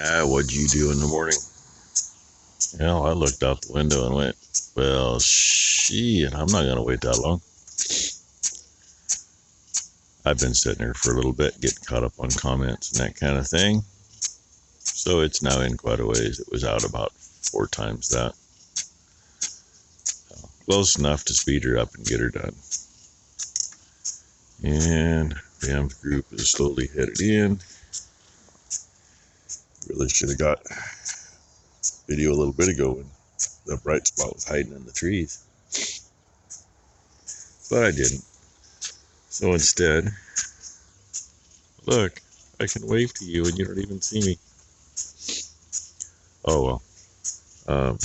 What'd you do in the morning? Well, I looked out the window and went, well, shit, I'm not going to wait that long. I've been sitting here for a little bit, getting caught up on comments and that kind of thing. So it's now in quite a ways. It was out about 4 times that. Close enough to speed her up and get her done. And Bam's group is slowly headed in. Really should have got video a little bit ago when the bright spot was hiding in the trees. But I didn't. So instead, look, I can wave to you and you don't even see me. Oh well.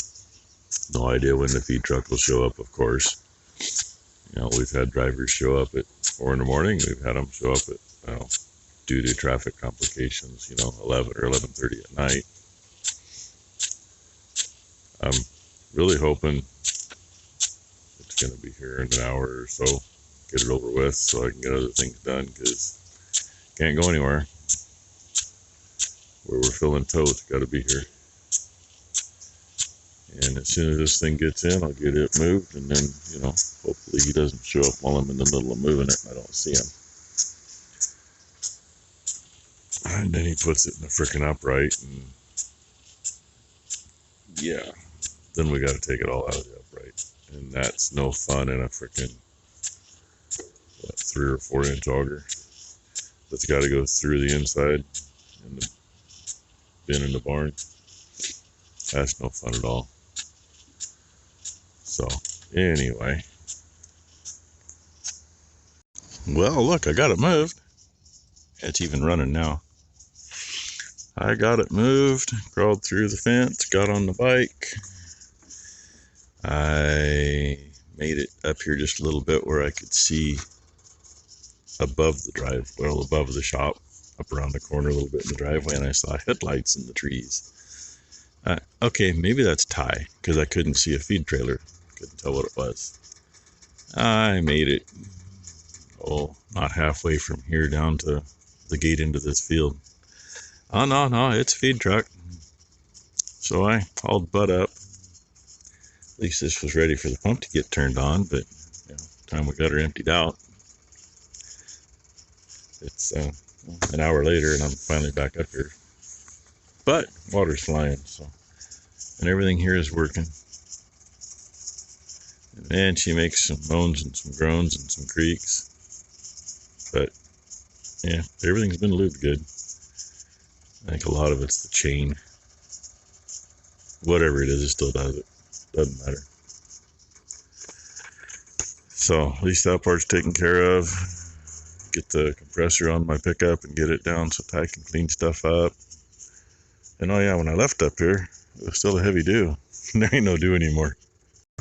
No idea when the feed truck will show up, of course. You know, we've had drivers show up at 4 in the morning. We've had them show up at, due to traffic complications, 11 or 11:30 at night. I'm really hoping it's going to be here in an hour or so. Get it over with so I can get other things done, because can't go anywhere. Where we're filling totes, got to be here. And as soon as this thing gets in, I'll get it moved, and then, hopefully he doesn't show up while I'm in the middle of moving it and I don't see him. And then he puts it in the frickin' upright, and yeah, then we got to take it all out of the upright. And that's no fun in a frickin' 3 or 4 inch auger that's got to go through the inside and the bin in the barn. That's no fun at all. So anyway, well, look, I got it moved. It's even running now. I got it moved, crawled through the fence, got on the bike. I made it up here just a little bit where I could see above the shop, up around the corner a little bit in the driveway, and I saw headlights in the trees. Okay, maybe that's Ty, because I couldn't see a feed trailer. Couldn't tell what it was. I made it, not halfway from here down to the gate into this field. Oh, no, it's a feed truck. So I hauled butt up. At least this was ready for the pump to get turned on, but time we got her emptied out, it's an hour later and I'm finally back up here. But water's flying, and everything here is working. And then she makes some moans and some groans and some creaks. But yeah, everything's been lubed good. I think a lot of it's the chain. Whatever it is, it still does it. Doesn't matter. So at least that part's taken care of. Get the compressor on my pickup and get it down so Ty can clean stuff up. And oh yeah, when I left up here, it was still a heavy dew. There ain't no dew anymore.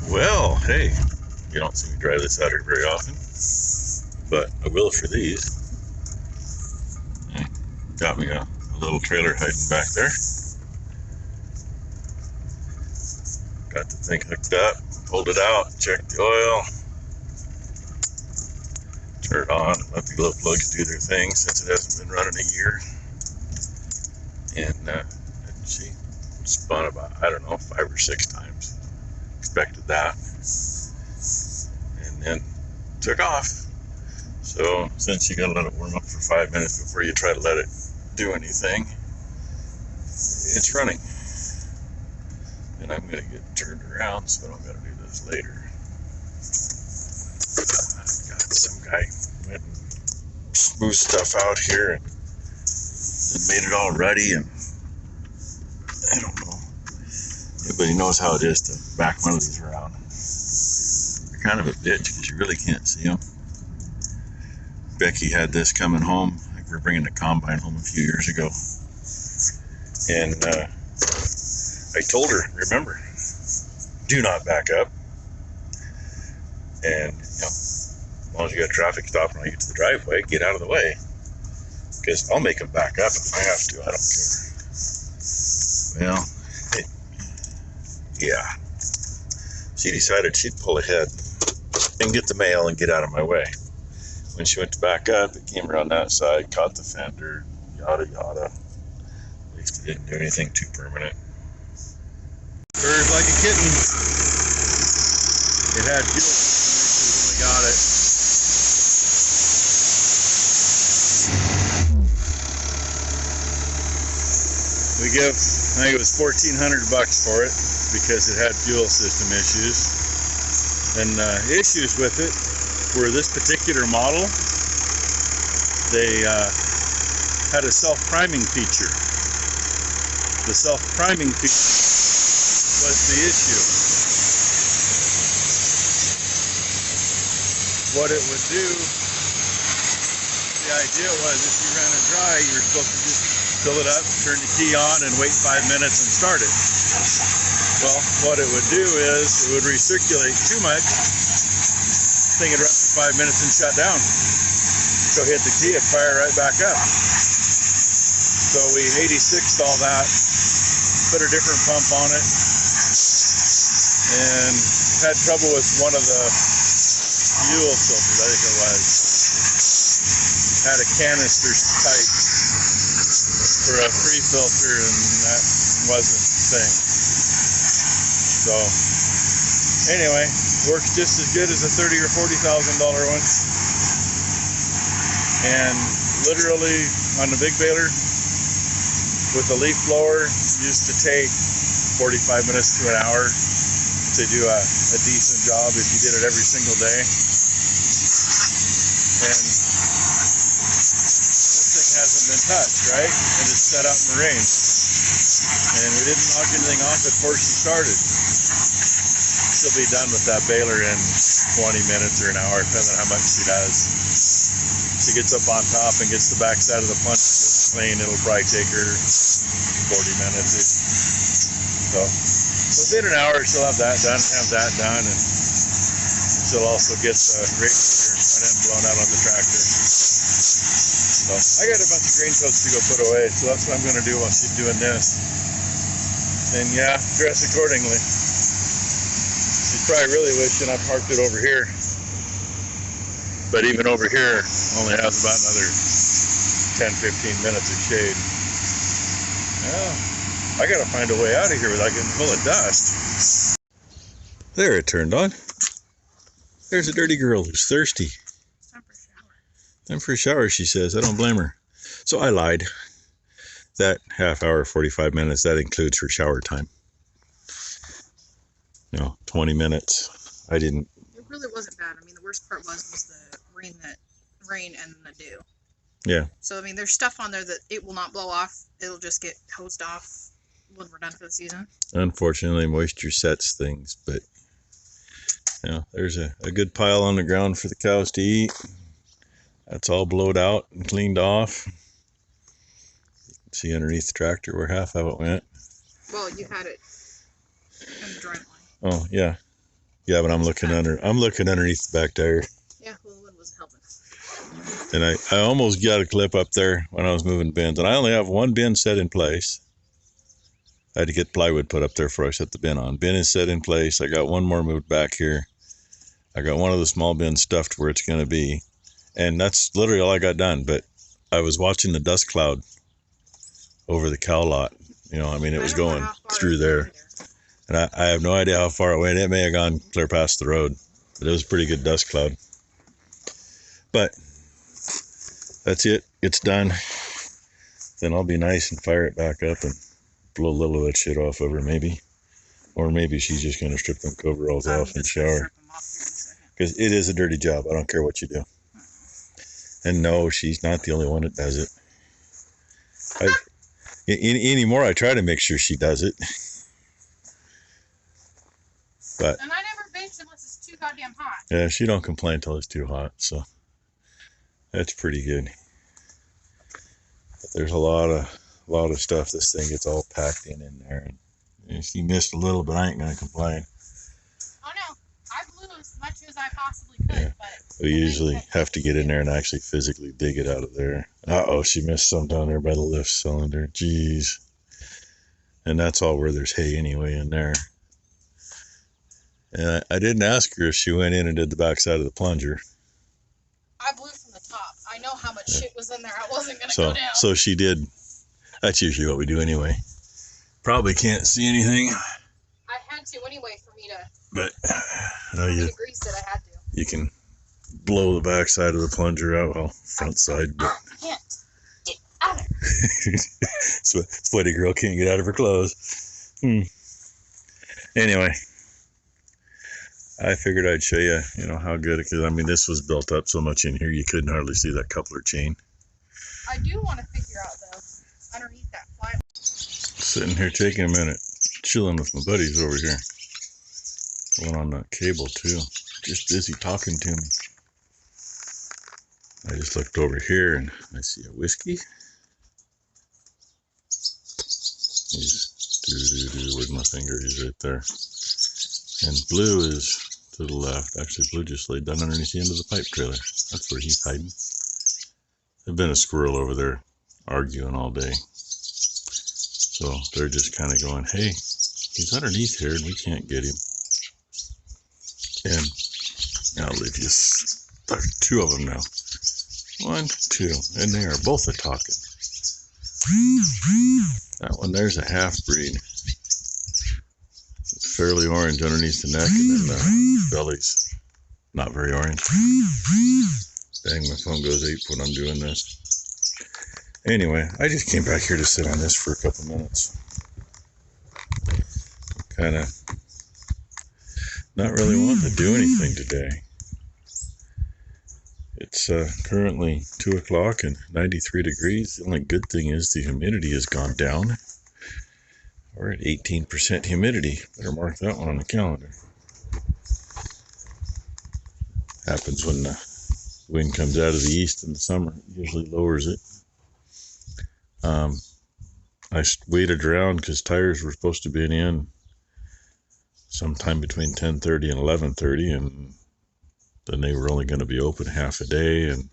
Well, hey, you don't see me drive this out here very often, but I will for these. Got me a little trailer hiding back there. Got the thing hooked up, pulled it out, checked the oil, turn it on, let the glow plugs do their thing since it hasn't been running a year. And she spun about, 5 or 6 times. Expected that. And then took off. So since you gotta let it warm up for 5 minutes before you try to let it do anything, it's running. And I'm gonna get turned around so I don't gotta do this later. Got some guy went and smoothed stuff out here and made it all ready, and I don't know. Everybody knows how it is to back one of these around. They're kind of a bitch because you really can't see them. Becky had this coming home. I think we were bringing the combine home a few years ago. And I told her, remember, do not back up. And, as long as you got a traffic stop when I get to the driveway, get out of the way. Because I'll make them back up if I have to. I don't care. Well, yeah. She decided she'd pull ahead and get the mail and get out of my way. When she went to back up, it came around that side, caught the fender, yada yada. It didn't do anything too permanent. Purrs like a kitten. It had fuel issues when we got it. We give, I think it was $1,400 for it because it had fuel system issues. And issues with it were this particular model. They had a self-priming feature. The self-priming feature was the issue. What it would do, the idea was if you ran it dry, you were supposed to just fill it up, turn the key on, and wait 5 minutes and start it. Well, what it would do is it would recirculate too much. Thing would run for 5 minutes and shut down. So hit the key, it'd fire right back up. So we 86'd all that, put a different pump on it, and had trouble with one of the fuel filters, I think it was. Had a canister tight for a free filter, and that wasn't the thing. So anyway, works just as good as a $30,000 or $40,000 one. And literally on the big baler with the leaf blower used to take 45 minutes to an hour to do a decent job if you did it every single day. And this thing hasn't been touched, right? And it's set out in the rain. And we didn't knock anything off before she started. She'll be done with that baler in 20 minutes or an hour, depending on how much she does. She gets up on top and gets the back side of the punch clean. It'll probably take her 40 minutes. So within an hour, she'll have that done, and she'll also get the radiator and front end blown out on the tractor. So I got a bunch of grain totes to go put away, so that's what I'm going to do while she's doing this. And yeah, dress accordingly. She's probably really wishing I parked it over here. But even over here only has about another 10-15 minutes of shade. Well, I gotta find a way out of here without getting full of dust. There, it turned on. There's a dirty girl who's thirsty. Time for a shower. Time for a shower, she says. I don't blame her. So I lied. That half hour, 45 minutes, that includes her shower time. No, 20 minutes. I didn't. It really wasn't bad. I mean, the worst part was the rain and the dew. Yeah. So, I mean, there's stuff on there that it will not blow off. It'll just get hosed off when we're done for the season. Unfortunately, moisture sets things, but yeah, there's a good pile on the ground for the cows to eat. That's all blowed out and cleaned off. You can see underneath the tractor where half of it went. Well, you had it in the joint line. Oh, yeah. Yeah, but I'm looking underneath the back tire. Yeah, well, the wind wasn't helping. And I almost got a clip up there when I was moving bins. And I only have one bin set in place. I had to get plywood put up there before I set the bin on. Bin is set in place. I got one more moved back here. I got one of the small bins stuffed where it's going to be. And that's literally all I got done. But I was watching the dust cloud over the cow lot. You know, I mean, it was going through there. And I have no idea how far it went. It may have gone clear past the road. But it was a pretty good dust cloud. But that's it. It's done. Then I'll be nice and fire it back up and blow a little of that shit off of her, maybe. Or maybe she's just going to strip them coveralls off and shower. Because it is a dirty job. I don't care what you do. And no, she's not the only one that does it. Anymore, I try to make sure she does it. But, and I never bakes unless it's too goddamn hot. Yeah, she don't complain until it's too hot, so that's pretty good. But there's a lot of stuff this thing gets all packed in there. And she missed a little, but I ain't gonna complain. Oh no, I blew as much as I possibly could. Yeah. But We usually have to get in there and actually physically dig it out of there. Uh-oh, she missed some down there by the lift cylinder. Jeez. And that's all where there's hay anyway in there. And I didn't ask her if she went in and did the backside of the plunger. I blew from the top. I know how much shit was in there. I wasn't going to go down. So she did. That's usually what we do anyway. Probably can't see anything. I had to anyway for me to. But To grease it, I had to. you can blow the back side of the plunger out, well, front side, but I can't get out of it. Sweaty girl can't get out of her clothes. Anyway, I figured I'd show you, how good, because I mean, this was built up so much in here you couldn't hardly see that coupler chain. I do want to figure out though, underneath that fly. Sitting here taking a minute, chilling with my buddies over here. One on the cable too, just busy talking to me. I just looked over here and I see a whiskey. He's with my finger, he's right there. And Blue is to the left. Actually, Blue just laid down underneath the end of the pipe trailer. That's where he's hiding. There's been a squirrel over there arguing all day. So they're just kind of going, hey, he's underneath here and we can't get him. And I'll leave you. There's two of them now. 1, 2, and they are both a talking. That one there's a half breed. It's fairly orange underneath the neck, and then the belly's not very orange. Dang, my phone goes ape when I'm doing this. Anyway, I just came back here to sit on this for a couple minutes. Kind of not really wanting to do anything today. It's currently 2 o'clock and 93 degrees. The only good thing is the humidity has gone down. We're at 18% humidity. Better mark that one on the calendar. Happens when the wind comes out of the east in the summer. It usually lowers it. I waited around because tires were supposed to be in sometime between 10:30 and 11:30, and then they were only going to be open half a day, and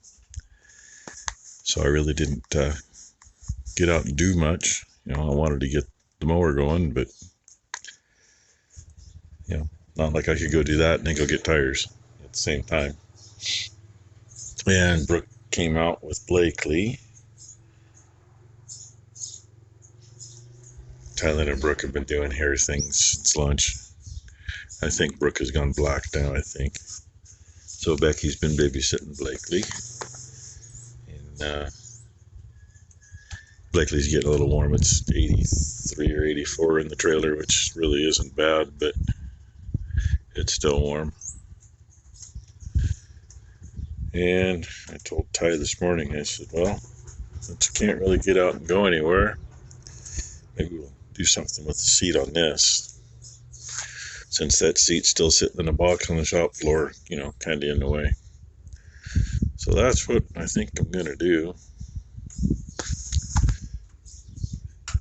so I really didn't get out and do much. I wanted to get the mower going, but not like I could go do that and then go get tires at the same time. And Brooke came out with Blakely. Tyler and Brooke have been doing hair things since lunch. I think Brooke has gone black now, I think. So Becky's been babysitting Blakely. And Blakely's getting a little warm. It's 83 or 84 in the trailer, which really isn't bad, but it's still warm. And I told Ty this morning, I said, well, since I can't really get out and go anywhere, maybe we'll do something with the seat on this. Since that seat's still sitting in a box on the shop floor, kind of in the way. So that's what I think I'm going to do.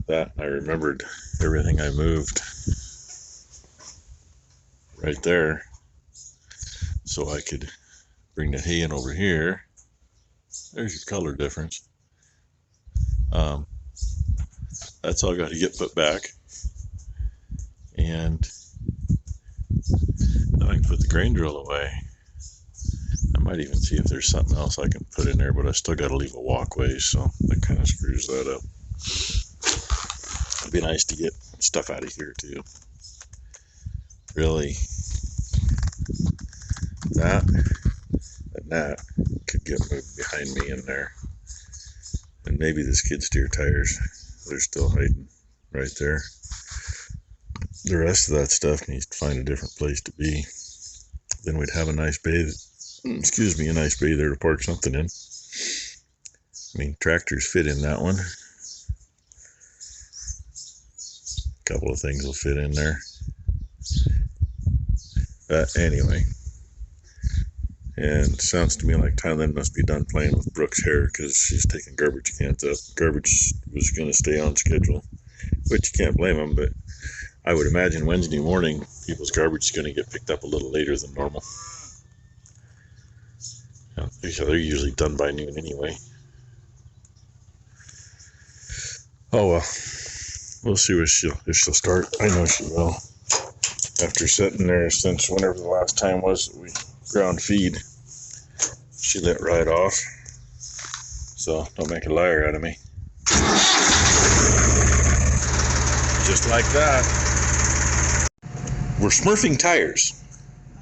That, I remembered everything I moved right there. So I could bring the hay in over here. There's your color difference. That's all got to get put back. And then I can put the grain drill away. I might even see if there's something else I can put in there, but I still got to leave a walkway, so that kind of screws that up. It'd be nice to get stuff out of here too. Really, that and that could get moved behind me in there. And maybe the skid steer tires, they're still hiding right there. The rest of that stuff needs to find a different place to be. Then we'd have a nice bay, a nice bay there to park something in. I mean, tractors fit in that one. A couple of things will fit in there. But anyway. And it sounds to me like Thailand must be done playing with Brooke's hair because she's taking garbage cans up. Garbage was going to stay on schedule, which you can't blame them, but I would imagine Wednesday morning people's garbage is going to get picked up a little later than normal. They're usually done by noon anyway. Oh well, we'll see if she'll start. I know she will. After sitting there since whenever the last time was that we ground feed, she let right off. So don't make a liar out of me. Just like that. We're smurfing tires.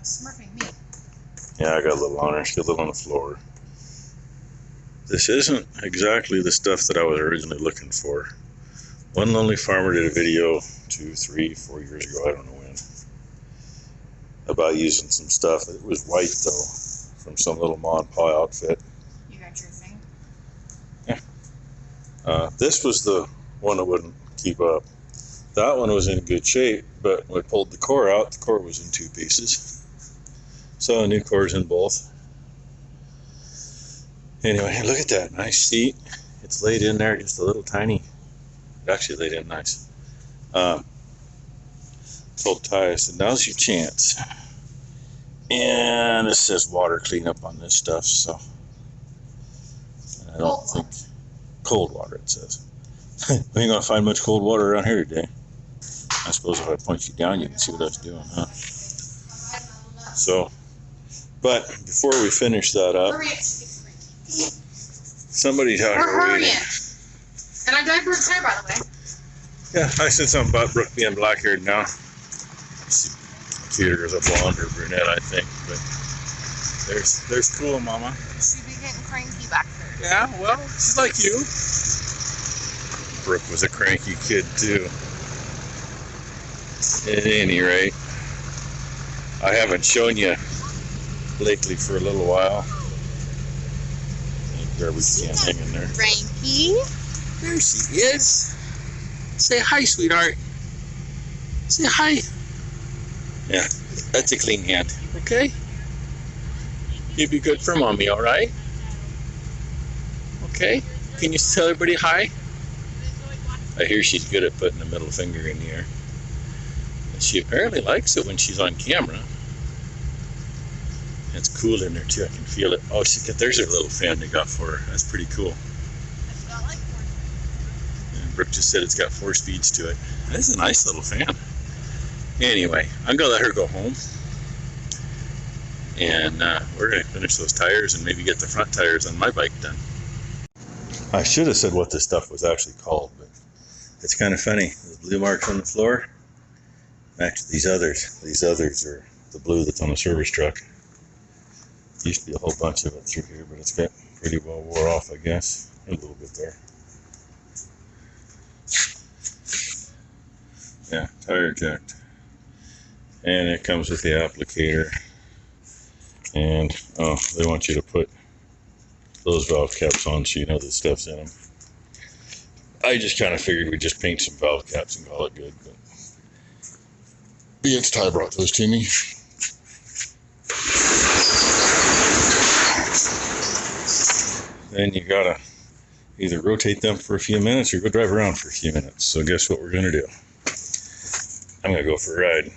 Smurfing me. Yeah, I got a little on her. She got a little on the floor. This isn't exactly the stuff that I was originally looking for. One Lonely Farmer did a video 2, 3, 4 years ago, I don't know when, about using some stuff. It was white though, from some little Ma and Pa outfit. You got your thing? Yeah. This was the one that wouldn't keep up. That one was in good shape, but when I pulled the core out, the core was in 2 pieces. So a new core's in both. Anyway, look at that nice seat. It's laid in there just a little tiny. It actually laid in nice. Told Ty, I said, now's your chance. And it says water cleanup on this stuff, so I don't think cold water it says. We ain't gonna find much cold water around here today. I suppose if I point you down you can see what I was doing, huh? So, but before we finish that up, somebody's out here waiting. And I dyed Brooke's hair, by the way. Yeah, I said something about Brooke being black-haired now. Either as a blonde or brunette, I think. But there's cool, Mama. She'd be getting cranky back there. Yeah, well, she's like you. Brooke was a cranky kid too. At any rate, I haven't shown you lately for a little while. Garbage can hanging there. Cranky. There she is. Say hi, sweetheart. Say hi. Yeah, that's a clean hand. Okay? You be good for Mommy, alright? Okay? Can you tell everybody hi? I hear she's good at putting the middle finger in the air. She apparently likes it when she's on camera. It's cool in there too, I can feel it. Oh, there's her little fan they got for her. That's pretty cool. It's got like 4 speeds. And Brooke just said it's got 4 speeds to it. That's a nice little fan. Anyway, I'm gonna let her go home. And we're gonna finish those tires and maybe get the front tires on my bike done. I should have said what this stuff was actually called, but it's kind of funny. The blue marks on the floor match these others. These others are the blue that's on the service truck. Used to be a whole bunch of it through here, but it's got pretty well wore off, I guess. A little bit there. Yeah, tire eject. And it comes with the applicator. And, oh, they want you to put those valve caps on so you know the stuff's in them. I just kind of figured we'd just paint some valve caps and call it good, but BX Ty brought those to me. Then you gotta either rotate them for a few minutes or go drive around for a few minutes. So guess what we're gonna do? I'm gonna go for a ride.